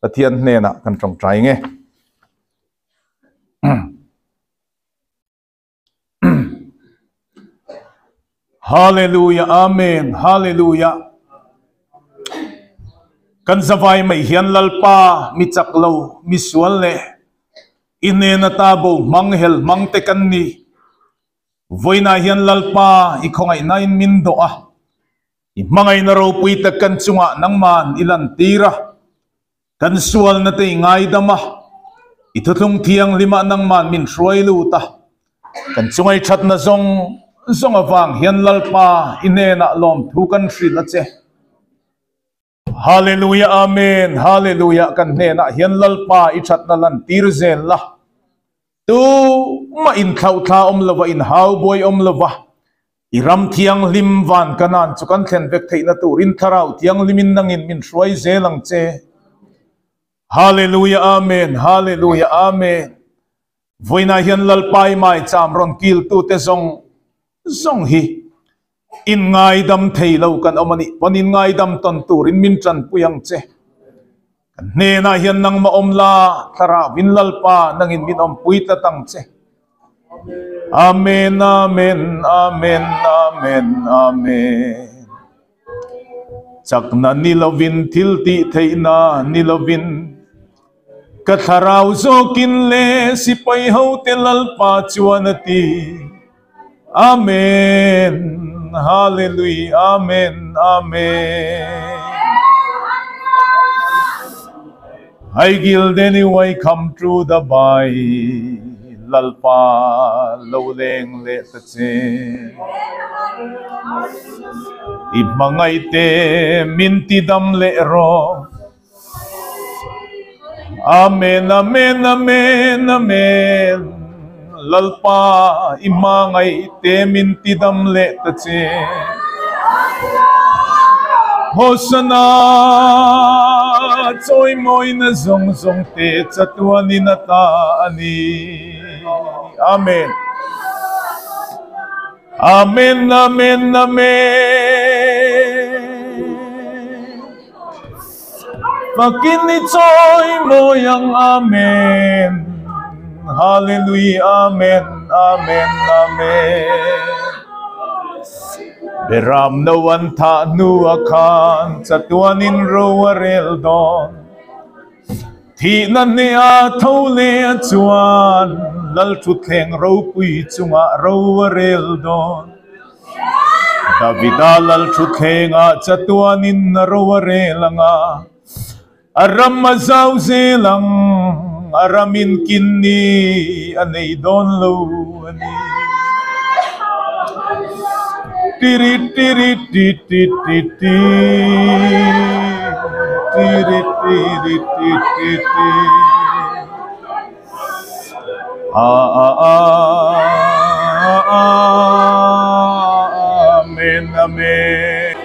Pathian ne na kan trong trai nge Hallelujah, amen, hallelujah. Kan zawai mai hian lalpa mi chaklo mi sual le ine na tabo manghel mangte kan ni voina hian lalpa i khongai nain min do a i mangai na ro pui ta kan chunga nangman ilan tira kan sual na te ngai dama i thuthung thiang lima nangman min hruai lu ta kan chungai that na zong awang hian lalpa ine na lom thu kan hri la che Hallelujah, amen, hallelujah. Kan ne na hian lalpa i that na lan tir zel la tu ma in thau tha lova in hau boy lova i ram thiang lim van kanan chu kan thlen vek theina tu rin Thlarau thiang limin nangin min hruai zelang che Hallelujah, amen, hallelujah, amen. Voina hian lalpai mai cham ron kil tu te zong hi in ngai dam thei lo kan omani panin ngai dam ton turin min tran puyang che kan ne na hian nang ma omla thara win lalpa nangin min om pui ta tang che amen, amen, amen, amen, amen. Chakna nilovin thilti theina nilovin ka Thlarau zokin le sipai ho te lalpa chuanati amen, hallelujah, amen, amen. I gilde anyway come through the bay lalpa lo leng le ta che i mangai te minti dam le ro amen, amen, amen, amen. Lalpa imangai te minti dam le ta che Hosana choi moi na zong te chatuani na ta ani amen, amen, amen, amen. Pakini choi moi ang amen, hallelujah, amen, amen, amen. Beram no one ta nu akan chatuanin ro arel don thi nan ne a thau le chuan lal thu thleng ro pui chunga ro arel don Davida lal thu thlenga chatuanin ro arelanga aram mazau zelang aramin kinni anei don lo ani tiri tiri tiri tiri tiri tiri tiri amen, amen.